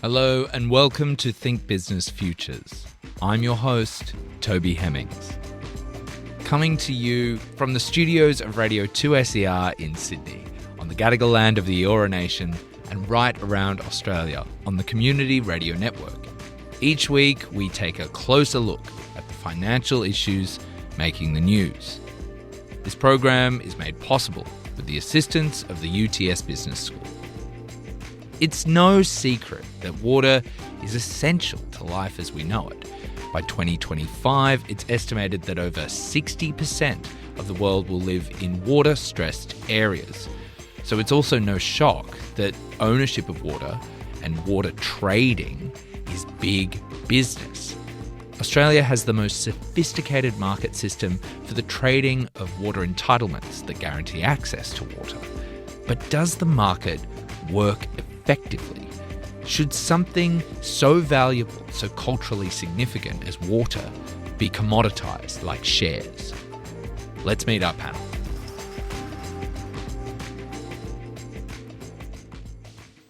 Hello and welcome to Think Business Futures. I'm your host, Toby Hemmings. Coming to you from the studios of Radio 2SER in Sydney, on the Gadigal land of the Eora Nation, and right around Australia on the Community Radio Network. Each week, we take a closer look at the financial issues making the news. This program is made possible with the assistance of the UTS Business School. It's no secret that water is essential to life as we know it. By 2025, it's estimated that over 60% of the world will live in water-stressed areas. So it's also no shock that ownership of water and water trading is big business. Australia has the most sophisticated market system for the trading of water entitlements that guarantee access to water. But does the market work effectively? Should something so valuable, so culturally significant as water be commoditised like shares? Let's meet our panel.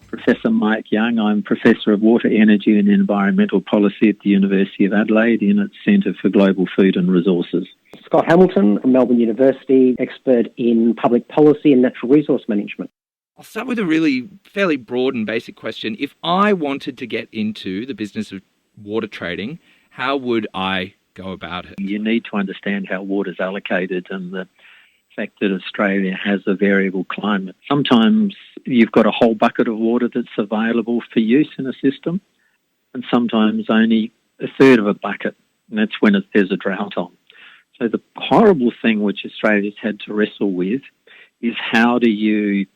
Professor Mike Young. I'm Professor of Water, Energy and Environmental Policy at the University of Adelaide in its Centre for Global Food and Resources. Scott Hamilton from Melbourne University, expert in public policy and natural resource management. I'll start with a really fairly broad and basic question. If I wanted to get into the business of water trading, how would I go about it? You need to understand how water is allocated and the fact that Australia has a variable climate. Sometimes you've got a whole bucket of water that's available for use in a system, and sometimes only a third of a bucket, and that's when there's a drought on. So the horrible thing which Australia's had to wrestle with is how do you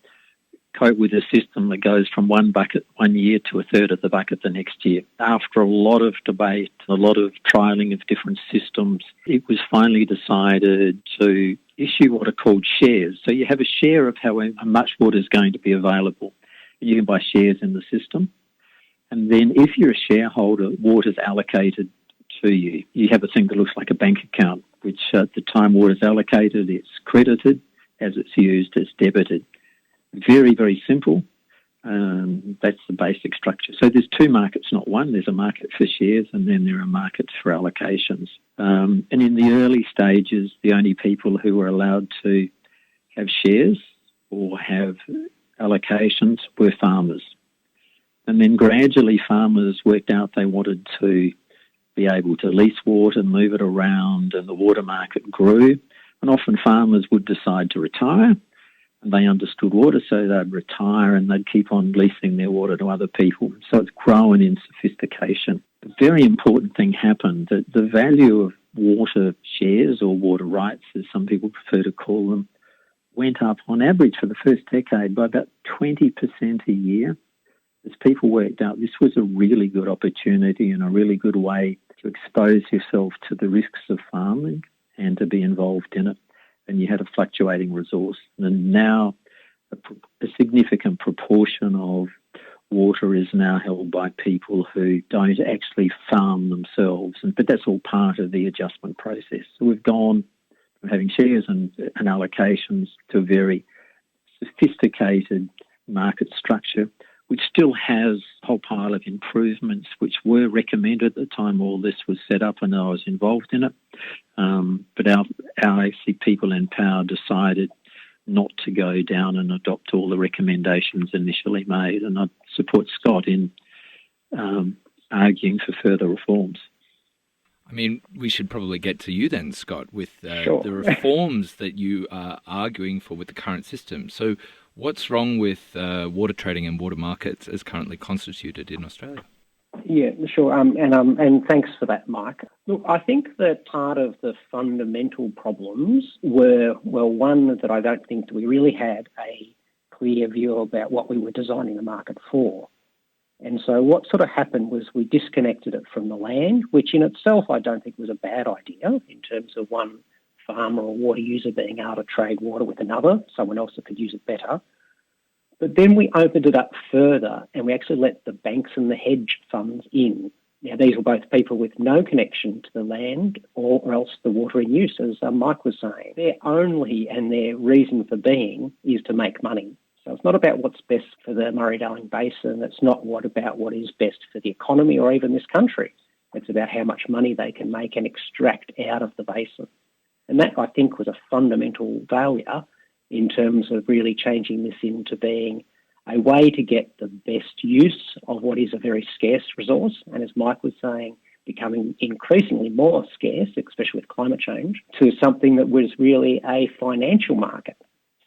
cope with a system that goes from one bucket one year to a third of the bucket the next year. After a lot of debate, a lot of trialling of different systems, it was finally decided to issue what are called shares. So you have a share of how much water is going to be available. You can buy shares in the system. And then if you're a shareholder, water is allocated to you. You have a thing that looks like a bank account, which at the time water is allocated, it's credited. As it's used, it's debited. Very, very simple. That's the basic structure. So there's two markets, not one. There's a market for shares and then there are markets for allocations. And in the early stages, the only people who were allowed to have shares or have allocations were farmers. And then gradually farmers worked out they wanted to be able to lease water, move it around, and the water market grew. And often farmers would decide to retire. And they understood water, so they'd retire and they'd keep on leasing their water to other people. So it's grown in sophistication. A very important thing happened, that the value of water shares or water rights, as some people prefer to call them, went up on average for the first decade by about 20% a year. As people worked out, this was a really good opportunity and a really good way to expose yourself to the risks of farming and to be involved in it. And you had a fluctuating resource. And now a significant proportion of water is now held by people who don't actually farm themselves. But that's all part of the adjustment process. So we've gone from having shares and allocations to a very sophisticated market structure, which still has a whole pile of improvements which were recommended at the time all this was set up and I was involved in it. But our actually people in power decided not to go down and adopt all the recommendations initially made. And I support Scott in arguing for further reforms. I mean, we should probably get to you then, Scott, with Sure. the reforms that you are arguing for with the current system. So what's wrong with water trading and water markets as currently constituted in Australia? Yeah, sure. And thanks for that, Mike. Look, I think that part of the fundamental problems were, well, one, that I don't think we really had a clear view about what we were designing the market for. And so what sort of happened was we disconnected it from the land, which in itself I don't think was a bad idea in terms of one farmer or water user being able to trade water with another, someone else that could use it better. But then we opened it up further and we actually let the banks and the hedge funds in. Now, these were both people with no connection to the land or else the water in use, as Mike was saying. Their only and their reason for being is to make money. So it's not about what's best for the Murray-Darling Basin. It's not about what is best for the economy or even this country. It's about how much money they can make and extract out of the basin. And that, I think, was a fundamental failure in terms of really changing this into being a way to get the best use of what is a very scarce resource. And as Mike was saying, becoming increasingly more scarce, especially with climate change, to something that was really a financial market,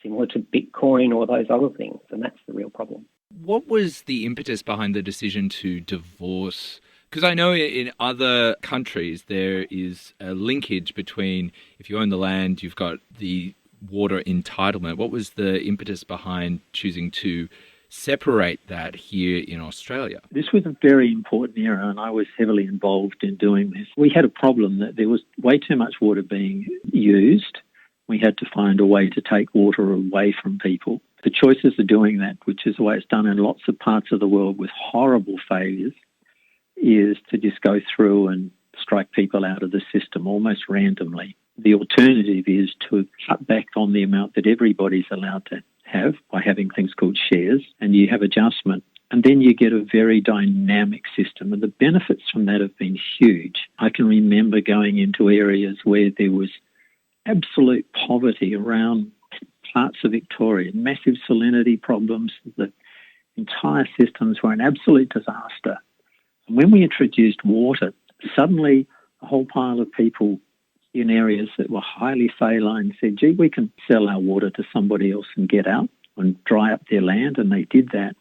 similar to Bitcoin or those other things. And that's the real problem. What was the impetus behind the decision to divorce? Because I know in other countries there is a linkage between if you own the land, you've got the water entitlement. What was the impetus behind choosing to separate that here in Australia? This was a very important era, and I was heavily involved in doing this. We had a problem that there was way too much water being used. We had to find a way to take water away from people. The choices of doing that, which is the way it's done in lots of parts of the world with horrible failures, is to just go through and strike people out of the system almost randomly. The alternative is to cut back on the amount that everybody's allowed to have by having things called shares, and you have adjustment. And then you get a very dynamic system, and the benefits from that have been huge. I can remember going into areas where there was absolute poverty around parts of Victoria, massive salinity problems. The entire systems were an absolute disaster. And when we introduced water, suddenly a whole pile of people in areas that were highly saline said, gee, we can sell our water to somebody else and get out and dry up their land. And they did that.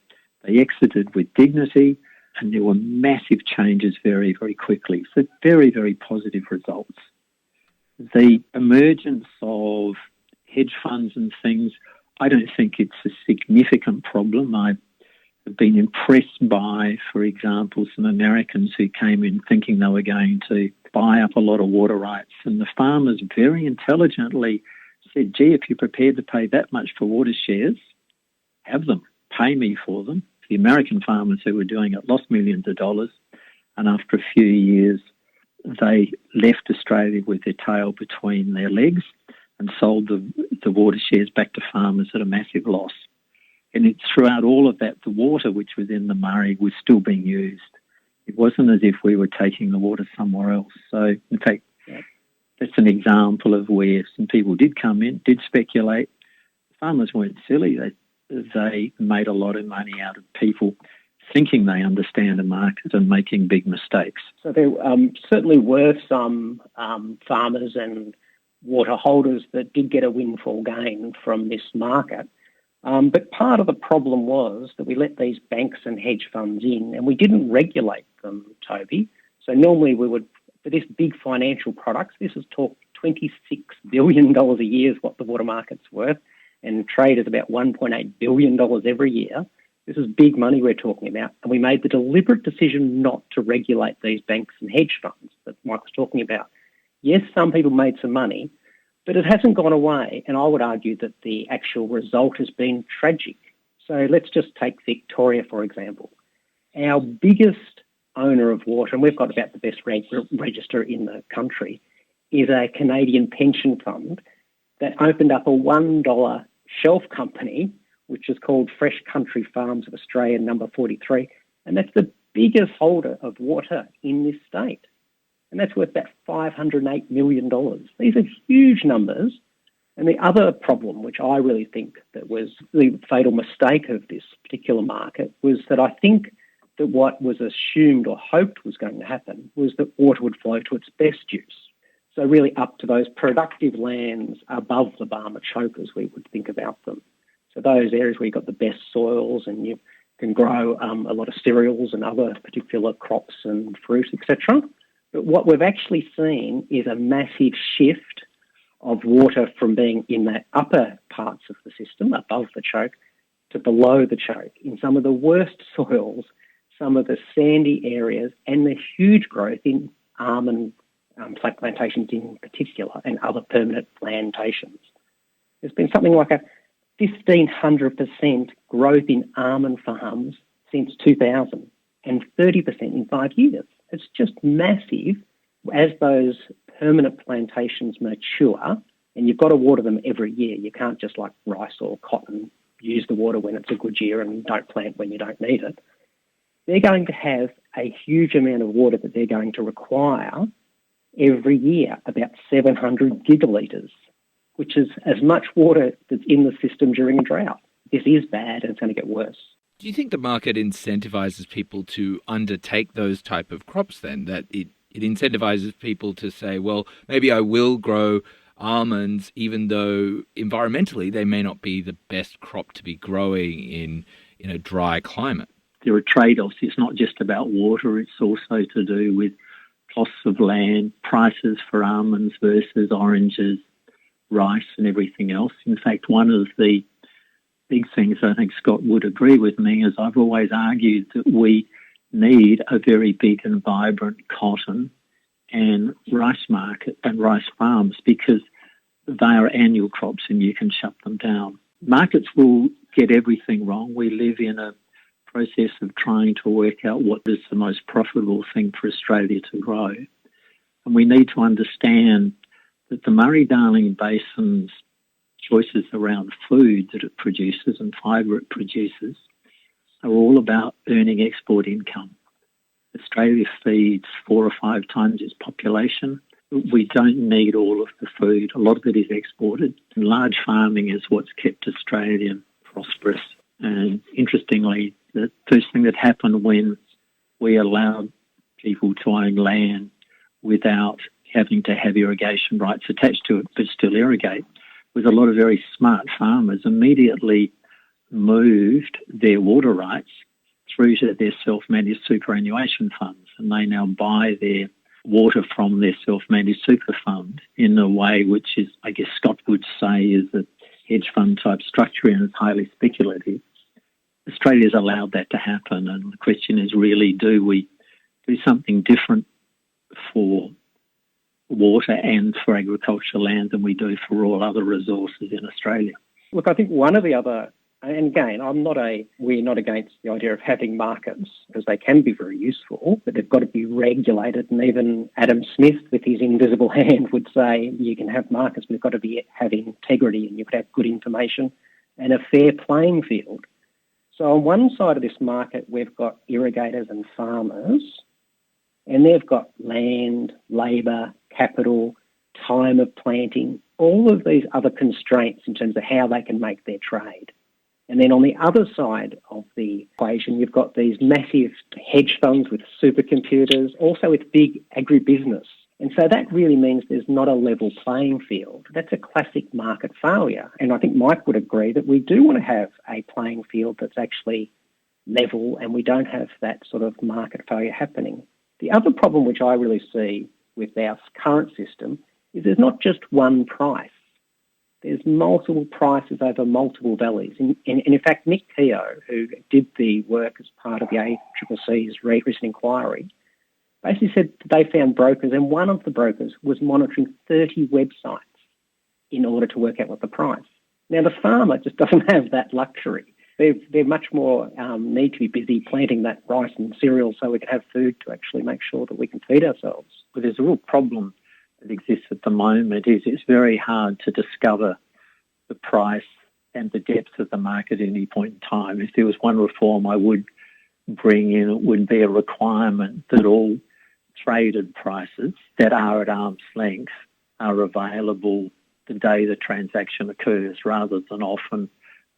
They exited with dignity, and there were massive changes very, very quickly. So very, very positive results. The emergence of hedge funds and things, I don't think it's a significant problem. I've been impressed by, for example, some Americans who came in thinking they were going to buy up a lot of water rights, and the farmers very intelligently said, gee, if you're prepared to pay that much for water shares, have them, pay me for them. The American farmers who were doing it lost millions of dollars, and after a few years they left Australia with their tail between their legs and sold the water shares back to farmers at a massive loss. And it's throughout all of that, the water which was in the Murray was still being used. It wasn't as if we were taking the water somewhere else. So, in fact, that's an example of where some people did come in, did speculate. Farmers weren't silly. They made a lot of money out of people thinking they understand the market and making big mistakes. So there certainly were some farmers and water holders that did get a windfall gain from this market. But part of the problem was that we let these banks and hedge funds in and we didn't regulate them, Toby. So normally we would, for this big financial products, this is talk $26 billion a year is what the water market's worth, and trade is about $1.8 billion every year. This is big money we're talking about. And we made the deliberate decision not to regulate these banks and hedge funds that Mike was talking about. Yes, some people made some money, but it hasn't gone away, and I would argue that the actual result has been tragic. So let's just take Victoria, for example. Our biggest owner of water, and we've got about the best register in the country, is a Canadian pension fund that opened up a $1 shelf company, which is called Fresh Country Farms of Australia, number 43, and that's the biggest holder of water in this state. And that's worth about $508 million. These are huge numbers. And the other problem, which I really think that was the fatal mistake of this particular market, was that I think that what was assumed or hoped was going to happen was that water would flow to its best use. So really up to those productive lands above the Barmah choke, as we would think about them. So those areas where you've got the best soils and you can grow a lot of cereals and other particular crops and fruit, etc. But what we've actually seen is a massive shift of water from being in the upper parts of the system, above the choke, to below the choke, in some of the worst soils, some of the sandy areas, and the huge growth in almond plantations in particular, and other permanent plantations. There's been something like a 1,500% growth in almond farms since 2000, and 30% in 5 years. It's just massive. As those permanent plantations mature, and you've got to water them every year. You can't just like rice or cotton use the water when it's a good year and don't plant when you don't need it, they're going to have a huge amount of water that they're going to require every year, about 700 gigalitres, which is as much water that's in the system during a drought. This is bad and it's going to get worse. Do you think the market incentivizes people to undertake those type of crops then, that it incentivizes people to say, well, maybe I will grow almonds even though environmentally they may not be the best crop to be growing in a dry climate? There are trade-offs. It's not just about water. It's also to do with costs of land, prices for almonds versus oranges, rice and everything else. In fact, one of the big things I think Scott would agree with me is I've always argued that we need a very big and vibrant cotton and rice market and rice farms because they are annual crops and you can shut them down. Markets will get everything wrong. We live in a process of trying to work out what is the most profitable thing for Australia to grow. And we need to understand that the Murray-Darling Basin's choices around food that it produces and fibre it produces are all about earning export income. Australia feeds 4 or 5 times its population. We don't need all of the food. A lot of it is exported. And large farming is what's kept Australia prosperous. And interestingly, the first thing that happened when we allowed people to own land without having to have irrigation rights attached to it but still irrigate was a lot of very smart farmers immediately moved their water rights through to their self-managed superannuation funds, and they now buy their water from their self-managed super fund in a way which is, I guess Scott would say, is a hedge fund type structure and is highly speculative. Australia's allowed that to happen, and the question is really, do we do something different for water and for agricultural land than we do for all other resources in Australia? Look, I think one of the other, and again, we're not against the idea of having markets because they can be very useful, but they've got to be regulated. And even Adam Smith, with his invisible hand, would say you can have markets, but they've got to be having integrity and you've got to have good information and a fair playing field. So on one side of this market, we've got irrigators and farmers, and they've got land, labour, capital, time of planting, all of these other constraints in terms of how they can make their trade. And then on the other side of the equation, you've got these massive hedge funds with supercomputers, also with big agribusiness. And so that really means there's not a level playing field. That's a classic market failure. And I think Mike would agree that we do want to have a playing field that's actually level and we don't have that sort of market failure happening. The other problem which I really see with our current system is there's not just one price. There's multiple prices over multiple valleys. And in fact, Nick Keogh, who did the work as part of the ACCC's recent inquiry, basically said they found brokers, and one of the brokers was monitoring 30 websites in order to work out what the price. Now, the farmer just doesn't have that luxury. They're much more need to be busy planting that rice and cereal so we can have food to actually make sure that we can feed ourselves. But there's a real problem that exists at the moment is it's very hard to discover the price and the depth of the market at any point in time. If there was one reform I would bring in, it would be a requirement that all traded prices that are at arm's length are available the day the transaction occurs rather than often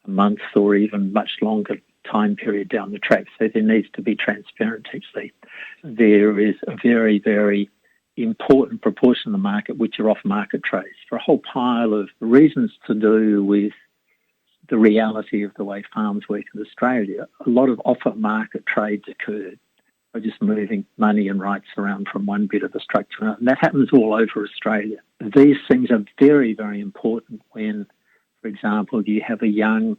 a month or even much longer time period down the track. So there needs to be transparency. There is a very, very important proportion of the market which are off-market trades for a whole pile of reasons to do with the reality of the way farms work in Australia. A lot of off-market trades occurred by just moving money and rights around from one bit of the structure. And that happens all over Australia. These things are very, very important when, for example, you have a young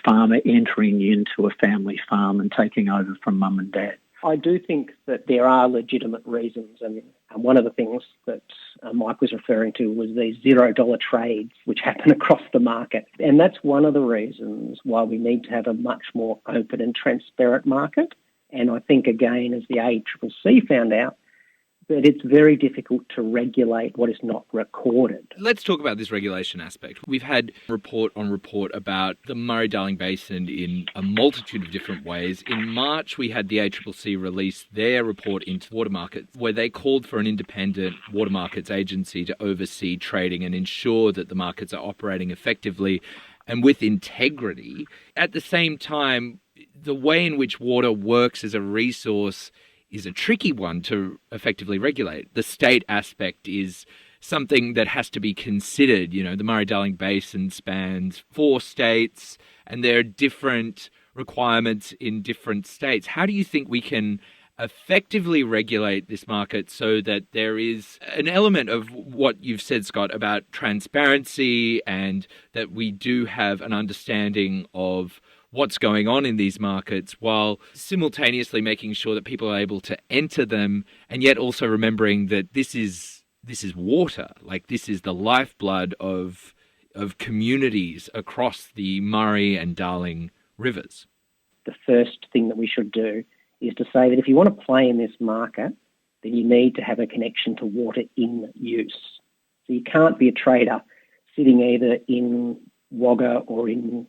farmer entering into a family farm and taking over from mum and dad. I do think that there are legitimate reasons, and one of the things that Mike was referring to was these $0 trades which happen across the market. And that's one of the reasons why we need to have a much more open and transparent market. And I think, again, as the ACCC found out, but it's very difficult to regulate what is not recorded. Let's talk about this regulation aspect. We've had report on report about the Murray-Darling Basin in a multitude of different ways. In March, we had the ACCC release their report into water markets, where they called for an independent water markets agency to oversee trading and ensure that the markets are operating effectively and with integrity. At the same time, the way in which water works as a resource is a tricky one to effectively regulate. The state aspect is something that has to be considered. You know, the Murray-Darling Basin spans 4 states, and there are different requirements in different states. How do you think we can effectively regulate this market so that there is an element of what you've said, Scott, about transparency and that we do have an understanding of what's going on in these markets, while simultaneously making sure that people are able to enter them, and yet also remembering that this is water, like this is the lifeblood of communities across the Murray and Darling rivers? The first thing that we should do is to say that if you want to play in this market, then you need to have a connection to water in use. So you can't be a trader sitting either in Wagga or in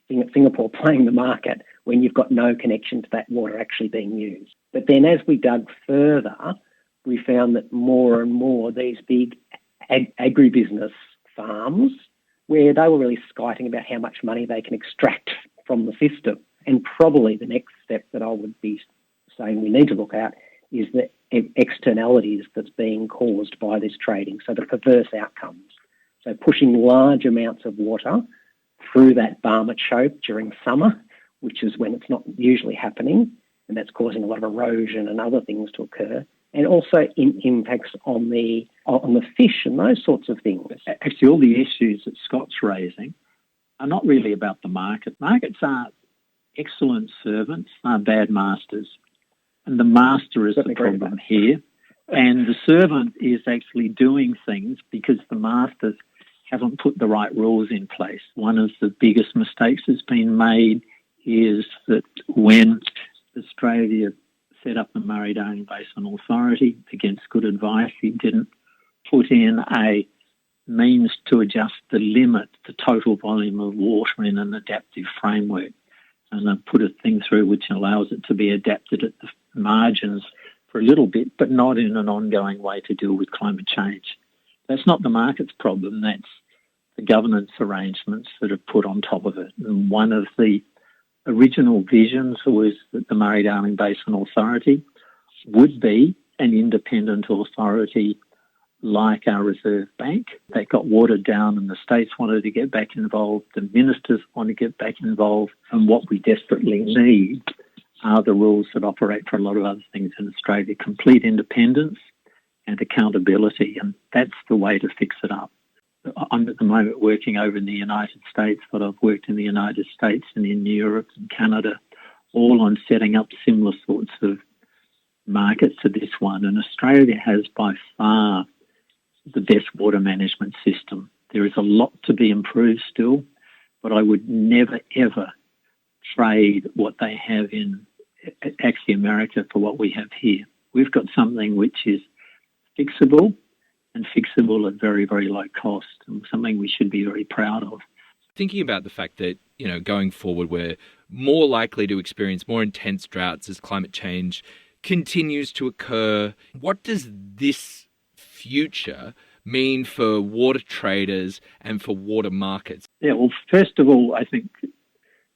Singapore playing the market when you've got no connection to that water actually being used. But then as we dug further, we found that more and more these big agribusiness farms, where they were really skiting about how much money they can extract from the system. And probably the next step that I would be saying we need to look at is the externalities that's being caused by this trading, so the perverse outcomes. So pushing large amounts of water through that Barmah choke during summer, which is when it's not usually happening, and that's causing a lot of erosion and other things to occur, and also impacts on the fish and those sorts of things. Actually, all the issues that Scott's raising are not really about the market. Markets are excellent servants, are bad masters, and the master is the problem here. And the servant is actually doing things because the masters haven't put the right rules in place. One of the biggest mistakes that's been made is that when Australia set up the Murray-Darling Basin Authority against good advice, he didn't put in a means to adjust the limit, the total volume of water in an adaptive framework, and then put a thing through which allows it to be adapted at the margins for a little bit, but not in an ongoing way to deal with climate change. That's not the market's problem, that's the governance arrangements that are put on top of it. And one of the original visions was that the Murray-Darling Basin Authority would be an independent authority like our Reserve Bank. That got watered down and the states wanted to get back involved, the ministers want to get back involved, and what we desperately need are the rules that operate for a lot of other things in Australia: complete independence and accountability, and that's the way to fix it up. I'm at the moment working over in the United States, but I've worked in the United States and in Europe and Canada, all on setting up similar sorts of markets to this one. And Australia has by far the best water management system. There is a lot to be improved still, but I would never, ever trade what they have in actually America for what we have here. We've got something which is fixable and fixable at very, very low cost, and something we should be very proud of. Thinking about the fact that, you know, going forward, we're more likely to experience more intense droughts as climate change continues to occur. What does this future mean for water traders and for water markets? Yeah, well, first of all, I think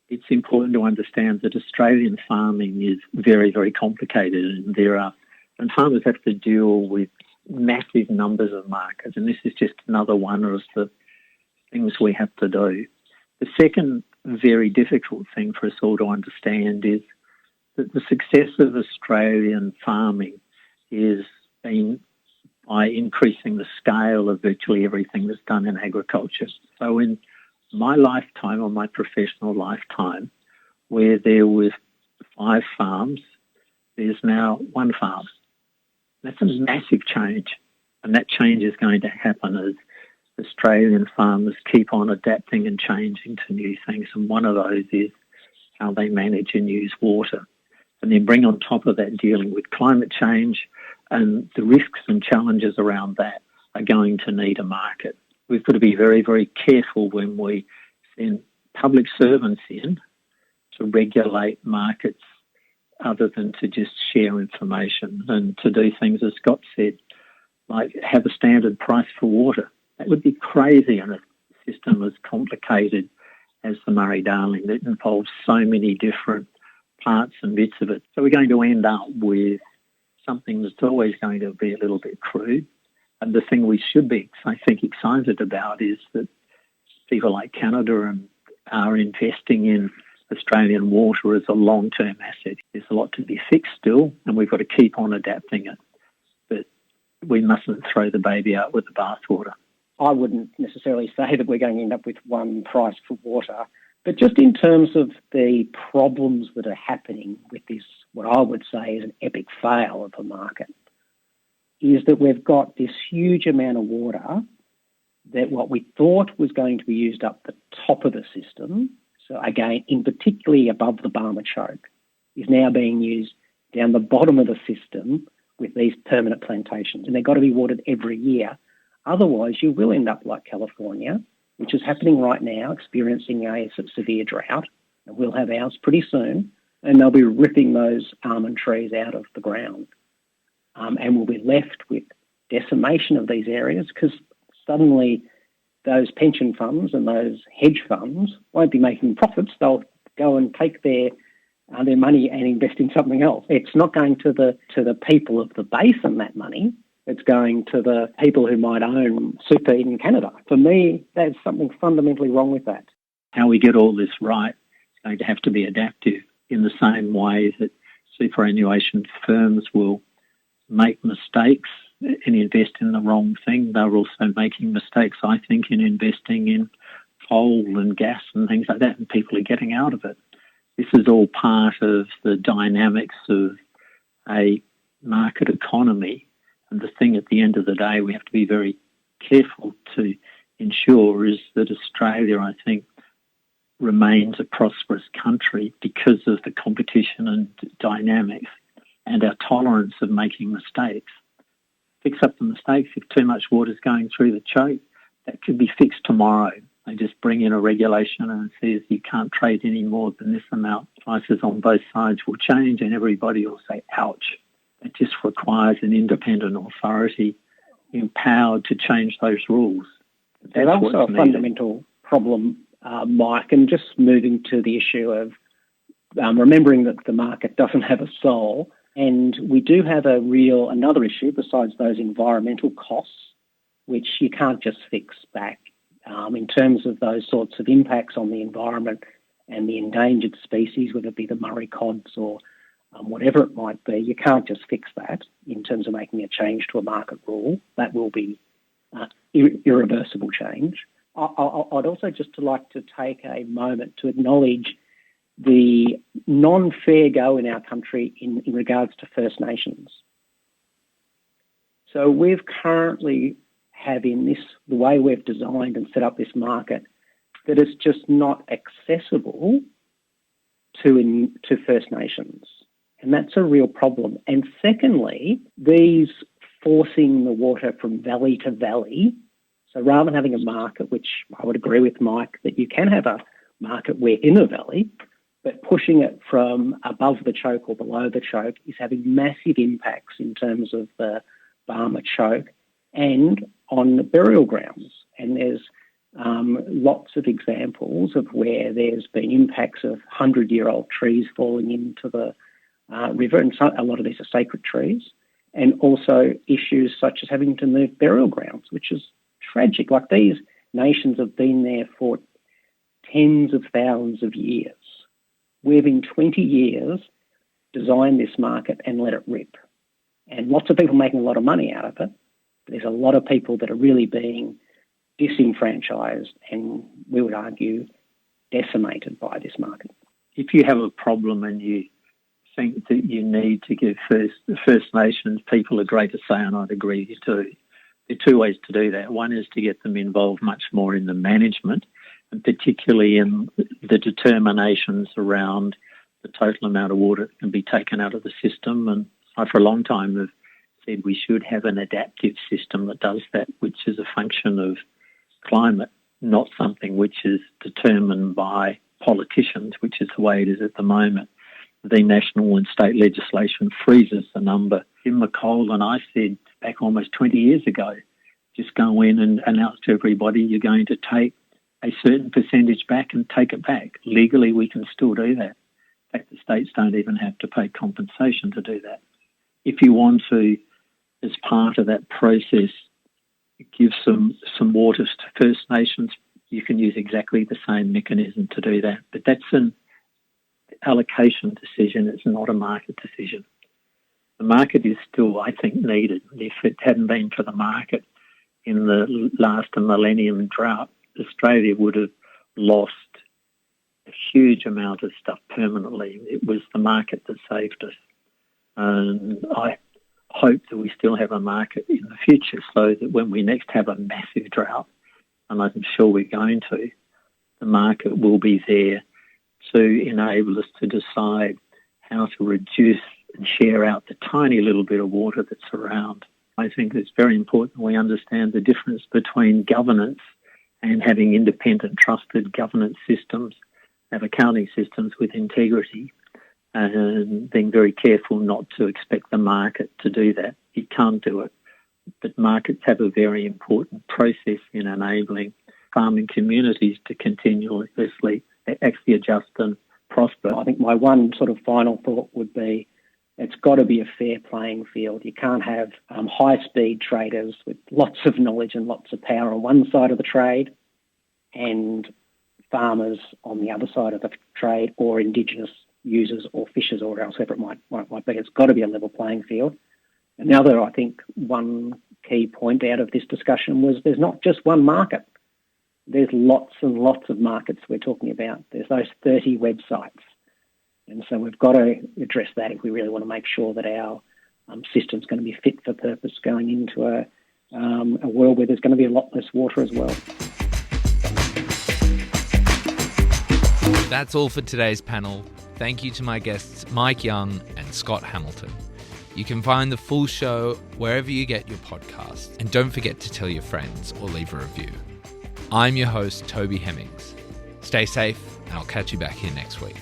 it's important to understand that Australian farming is very, very complicated, and farmers have to deal with massive numbers of markets, and this is just another one of the things we have to do. The second very difficult thing for us all to understand is that the success of Australian farming is being by increasing the scale of virtually everything that's done in agriculture. So in my lifetime, or my professional lifetime, where there was 5 farms, there's now 1 farm. That's a massive change, and that change is going to happen as Australian farmers keep on adapting and changing to new things, and one of those is how they manage and use water. And then bring on top of that dealing with climate change, And the risks and challenges around that are going to need a market. We've got to be very, very careful when we send public servants in to regulate markets other than to just share information and to do things, as Scott said, like have a standard price for water. That would be crazy in a system as complicated as the Murray-Darling that involves so many different parts and bits of it. So we're going to end up with something that's always going to be a little bit crude. And the thing we should be, I think, excited about is that people like Canada are investing in Australian water as a long-term asset. There's a lot to be fixed still, and we've got to keep on adapting it. But we mustn't throw the baby out with the bathwater. I wouldn't necessarily say that we're going to end up with one price for water, but just in terms of the problems that are happening with this, what I would say is an epic fail of the market, is that we've got this huge amount of water that what we thought was going to be used up the top of the system, so again, in particularly above the Barmah choke, is now being used down the bottom of the system with these permanent plantations. And they've got to be watered every year. Otherwise, you will end up like California, which is happening right now, experiencing a severe drought. And we'll have ours pretty soon. And they'll be ripping those almond trees out of the ground. And we'll be left with decimation of these areas because suddenly those pension funds and those hedge funds won't be making profits. They'll go and take their money and invest in something else. It's not going to the people of the basin, that money. It's going to the people who might own super in Canada. For me, there's something fundamentally wrong with that. How we get all this right is going to have to be adaptive in the same way that superannuation firms will make mistakes and invest in the wrong thing. They're also making mistakes, I think, in investing in coal and gas and things like that, and people are getting out of it. This is all part of the dynamics of a market economy. And the thing at the end of the day we have to be very careful to ensure is that Australia, I think, remains a prosperous country because of the competition and dynamics and our tolerance of making mistakes. Fix up the mistakes. If too much water is going through the choke, that could be fixed tomorrow. They just bring in a regulation and it says you can't trade any more than this amount. Prices on both sides will change and everybody will say, ouch. It just requires an independent authority empowered to change those rules. There's also a fundamental problem, Mike, and just moving to the issue of remembering that the market doesn't have a soul. And we do have another issue besides those environmental costs, which you can't just fix back. In terms of those sorts of impacts on the environment and the endangered species, whether it be the Murray cods or whatever it might be, you can't just fix that in terms of making a change to a market rule. That will be irreversible change. I'd also just like to take a moment to acknowledge the non-fair go in our country in regards to First Nations. So we've currently have in this, the way we've designed and set up this market, that it's just not accessible to First Nations. And that's a real problem. And secondly, these forcing the water from valley to valley, so rather than having a market, which I would agree with Mike, that you can have a market where in a valley, but pushing it from above the choke or below the choke is having massive impacts in terms of the Barmah choke and on the burial grounds. And there's lots of examples of where there's been impacts of 100-year-old trees falling into the river, and a lot of these are sacred trees, and also issues such as having to move burial grounds, which is tragic. Like, these nations have been there for tens of thousands of years. We've in 20 years designed this market and let it rip. And lots of people making a lot of money out of it. But there's a lot of people that are really being disenfranchised and, we would argue, decimated by this market. If you have a problem and you think that you need to give First Nations people a greater say, and I'd agree you do, there are two ways to do that. One is to get them involved much more in the management, and particularly in the determinations around the total amount of water that can be taken out of the system. And I, for a long time, have said we should have an adaptive system that does that, which is a function of climate, not something which is determined by politicians, which is the way it is at the moment. The national and state legislation freezes the number. Jim McColl and I said back almost 20 years ago, just go in and announce to everybody you're going to take a certain percentage back and take it back. Legally, we can still do that. In fact, the states don't even have to pay compensation to do that. If you want to, as part of that process, give some waters to First Nations, you can use exactly the same mechanism to do that. But that's an allocation decision. It's not a market decision. The market is still, I think, needed. If it hadn't been for the market in the last millennium drought, Australia would have lost a huge amount of stuff permanently. It was the market that saved us. And I hope that we still have a market in the future so that when we next have a massive drought, and I'm sure we're going to, the market will be there to enable us to decide how to reduce and share out the tiny little bit of water that's around. I think it's very important we understand the difference between governance and having independent, trusted governance systems, have accounting systems with integrity, and being very careful not to expect the market to do that. It can't do it. But markets have a very important process in enabling farming communities to continuously actually adjust and prosper. I think my one sort of final thought would be it's got to be a fair playing field. You can't have high-speed traders with lots of knowledge and lots of power on one side of the trade and farmers on the other side of the trade, or Indigenous users or fishers or whatever it might be. It's got to be a level playing field. And the other, I think, one key point out of this discussion was there's not just one market. There's lots and lots of markets we're talking about. There's those 30 websites. And so we've got to address that if we really want to make sure that our system's going to be fit for purpose going into a world where there's going to be a lot less water as well. That's all for today's panel. Thank you to my guests Mike Young and Scott Hamilton. You can find the full show wherever you get your podcasts. And don't forget to tell your friends or leave a review. I'm your host, Toby Hemmings. Stay safe, and I'll catch you back here next week.